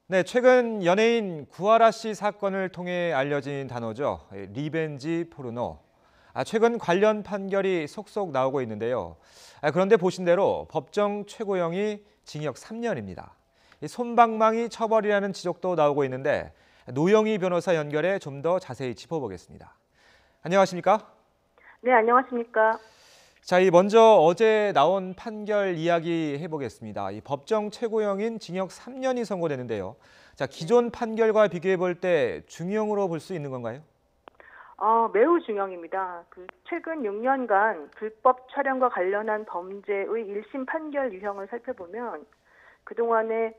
네, 최근 연예인 구하라 씨 사건을 통해 알려진 단어죠. 리벤지 포르노. 최근 관련 판결이 속속 나오고 있는데요. 그런데 보신 대로 법정 최고형이 징역 3년입니다. 솜방망이 처벌이라는 지적도 나오고 있는데 노영희 변호사 연결해 좀 더 자세히 짚어보겠습니다. 안녕하십니까? 네, 안녕하십니까? 자, 먼저 어제 나온 판결 이야기 해보겠습니다. 이 법정 최고형인 징역 3년이 선고되는데요. 자, 기존 판결과 비교해 볼 때 중형으로 볼 수 있는 건가요? 매우 중형입니다. 최근 6년간 불법 촬영과 관련한 범죄의 1심 판결 유형을 살펴보면 그동안에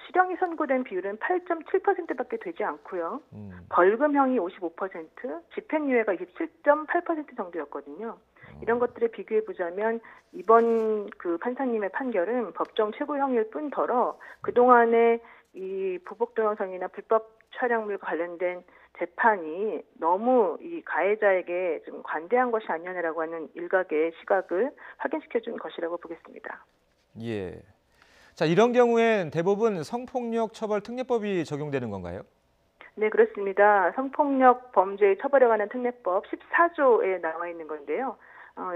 실형이 선고된 비율은 8.7%밖에 되지 않고요. 벌금형이 55%, 집행유예가 27.8% 정도였거든요. 이런 것들에 비교해 보자면 이번 판사님의 판결은 법정 최고형일 뿐더러 그동안에 이 보복 동영상이나 불법 촬영물과 관련된 재판이 너무 이 가해자에게 좀 관대한 것이 아니냐라고 하는 일각의 시각을 확인시켜준 것이라고 보겠습니다. 예. 자, 이런 경우엔 대부분 성폭력 처벌 특례법이 적용되는 건가요? 네, 그렇습니다. 성폭력 범죄의 처벌에 관한 특례법 14조에 나와 있는 건데요.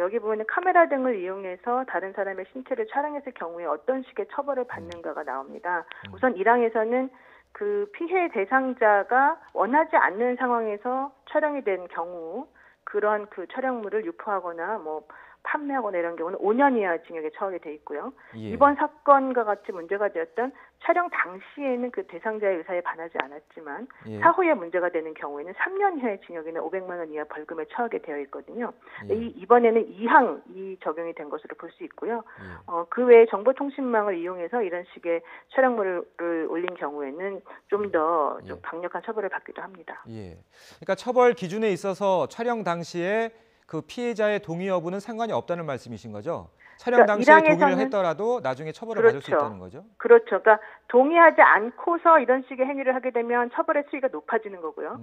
여기 보면 카메라 등을 이용해서 다른 사람의 신체를 촬영했을 경우에 어떤 식의 처벌을 받는가가 나옵니다. 우선 1항에서는 그 피해 대상자가 원하지 않는 상황에서 촬영이 된 경우 그런 촬영물을 유포하거나 판매하거나 이런 경우는 5년 이하 징역에 처하게 돼 있고요. 예. 이번 사건과 같이 문제가 되었던 촬영 당시에는 그 대상자의 의사에 반하지 않았지만 사후에 문제가 되는 경우에는 3년 이하의 징역이나 500만 원 이하 벌금에 처하게 되어 있거든요. 이번에는 2항이 적용이 된 것으로 볼 수 있고요. 그 외에 정보통신망을 이용해서 이런 식의 촬영물을 올린 경우에는 좀 더 좀 강력한 처벌을 받기도 합니다. 예. 그러니까 처벌 기준에 있어서 촬영 당시에 그 피해자의 동의 여부는 상관이 없다는 말씀이신 거죠? 촬영 당시에 동의를 했더라도 나중에 처벌을 받을 수 있다는 거죠? 그렇죠. 그러니까 동의하지 않고서 이런 식의 행위를 하게 되면 처벌의 수위가 높아지는 거고요.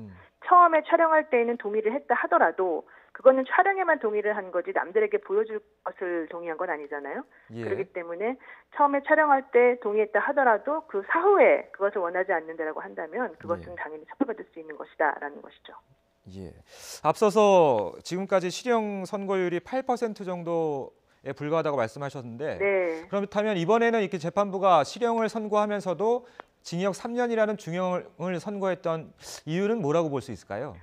처음에 촬영할 때에는 동의를 했다 하더라도 그거는 촬영에만 동의를 한 거지 남들에게 보여줄 것을 동의한 건 아니잖아요. 그렇기 때문에 처음에 촬영할 때 동의했다 하더라도 그 사후에 그것을 원하지 않는다라고 한다면 그것은 당연히 처벌받을 수 있는 것이다라는 것이죠. 예. 앞서서 지금까지 실형 선고율이 8% 정도에 불과하다고 말씀하셨는데 그렇다면 이번에는 이렇게 재판부가 실형을 선고하면서도 징역 3년이라는 중형을 선고했던 이유는 뭐라고 볼 수 있을까요?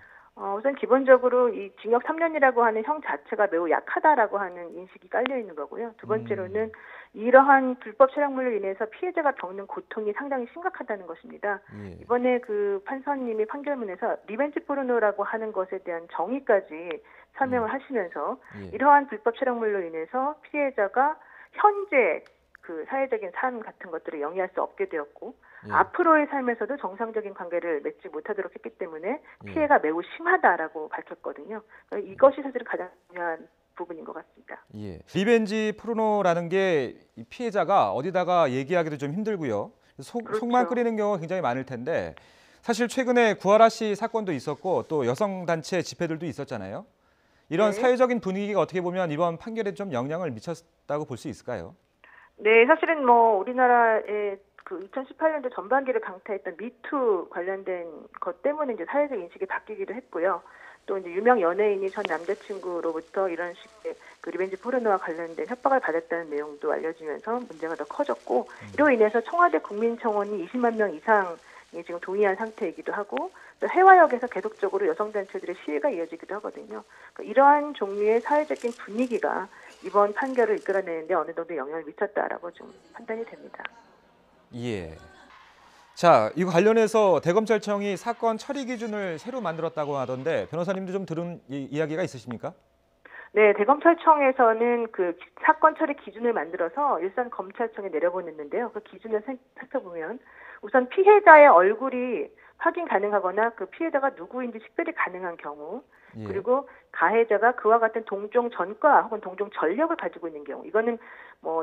우선 기본적으로 이 징역 3년이라고 하는 형 자체가 매우 약하다라고 하는 인식이 깔려 있는 거고요. 두 번째로는 이러한 불법 촬영물로 인해서 피해자가 겪는 고통이 상당히 심각하다는 것입니다. 이번에 그 판사님이 판결문에서 리벤지 포르노라고 하는 것에 대한 정의까지 설명을 하시면서 이러한 불법 촬영물로 인해서 피해자가 현재 그 사회적인 삶 같은 것들을 영위할 수 없게 되었고 앞으로의 삶에서도 정상적인 관계를 맺지 못하도록 했기 때문에 피해가 매우 심하다라고 밝혔거든요. 이것이 사실 가장 중요한 부분인 것 같습니다. 예. 리벤지 포르노라는 게 피해자가 어디다가 얘기하기도 좀 힘들고요. 속만 끓이는 경우가 굉장히 많을 텐데 사실 최근에 구하라 씨 사건도 있었고 또 여성단체 집회들도 있었잖아요. 이런 사회적인 분위기가 어떻게 보면 이번 판결에 좀 영향을 미쳤다고 볼 수 있을까요? 네, 사실은 우리나라의 2018년도 전반기를 강타했던 미투 관련된 것 때문에 이제 사회적 인식이 바뀌기도 했고요. 또 이제 유명 연예인이 전 남자친구로부터 이런 식의 리벤지 포르노와 관련된 협박을 받았다는 내용도 알려지면서 문제가 더 커졌고 이로 인해서 청와대 국민청원이 20만 명 이상이 지금 동의한 상태이기도 하고 또 해화역에서 계속적으로 여성단체들의 시위가 이어지기도 하거든요. 그러니까 이러한 종류의 사회적인 분위기가 이번 판결을 이끌어내는데 어느 정도 영향을 미쳤다라고 좀 판단이 됩니다. 예. 자, 이거 관련해서 대검찰청이 사건 처리 기준을 새로 만들었다고 하던데 변호사님도 좀 들은 이야기가 있으십니까? 네, 대검찰청에서는 그 사건 처리 기준을 만들어서 일선 검찰청에 내려보냈는데요. 그 기준을 살펴보면 우선 피해자의 얼굴이 확인 가능하거나 그 피해자가 누구인지 식별이 가능한 경우 그리고 가해자가 그와 같은 동종 전과 혹은 동종 전력을 가지고 있는 경우 이거는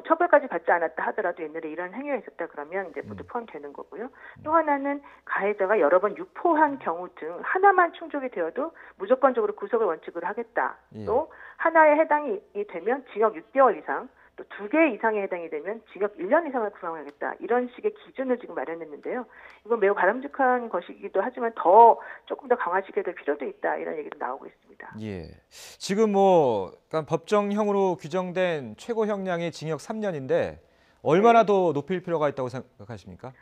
처벌까지 받지 않았다 하더라도 옛날에 이런 행위가 있었다 그러면 이제 모두 포함되는 거고요. 또 하나는 가해자가 여러 번 유포한 경우 등 하나만 충족이 되어도 무조건적으로 구속을 원칙으로 하겠다. 또 하나에 해당이 되면 징역 6개월 이상 또 2개 이상에 해당이 되면 징역 1년 이상을 구형하겠다. 이런 식의 기준을 지금 마련했는데요. 이건 매우 바람직한 것이기도 하지만 조금 더 강화시켜야 될 필요도 있다. 이런 얘기도 나오고 있습니다. 예. 지금 그러니까 법정형으로 규정된 최고 형량이 징역 3년인데 얼마나 더 높일 필요가 있다고 생각하십니까?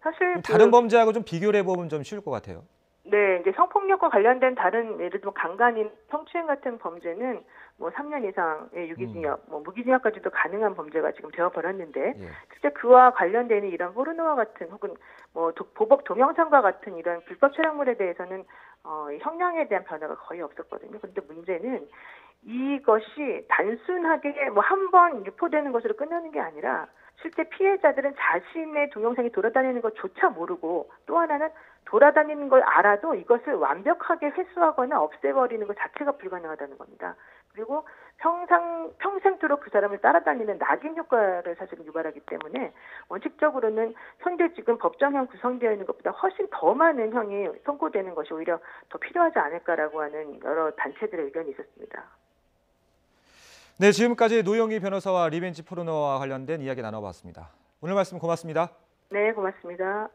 사실 다른 범죄하고 좀 비교를 해보면 좀 쉬울 것 같아요. 네, 이제 성폭력과 관련된 다른 예를 들면 강간인, 성추행 같은 범죄는 뭐 3년 이상의 유기징역, 뭐 무기징역까지도 가능한 범죄가 지금 되어버렸는데 예. 실제 그와 관련되는 이런 포르노와 같은 혹은 뭐 보복 동영상과 같은 이런 불법 촬영물에 대해서는 이 형량에 대한 변화가 거의 없었거든요. 그런데 문제는 이것이 단순하게 뭐 한 번 유포되는 것으로 끝나는 게 아니라 실제 피해자들은 자신의 동영상이 돌아다니는 것조차 모르고 또 하나는 돌아다니는 걸 알아도 이것을 완벽하게 회수하거나 없애버리는 것 자체가 불가능하다는 겁니다. 그리고 평생토록 그 사람을 따라다니는 낙인 효과를 사실은 유발하기 때문에 원칙적으로는 현재 지금 법정형 구성되어 있는 것보다 훨씬 더 많은 형이 선고되는 것이 오히려 더 필요하지 않을까라고 하는 여러 단체들의 의견이 있었습니다. 네, 지금까지 노영희 변호사와 리벤지 포르노와 관련된 이야기 나눠봤습니다. 오늘 말씀 고맙습니다. 네, 고맙습니다.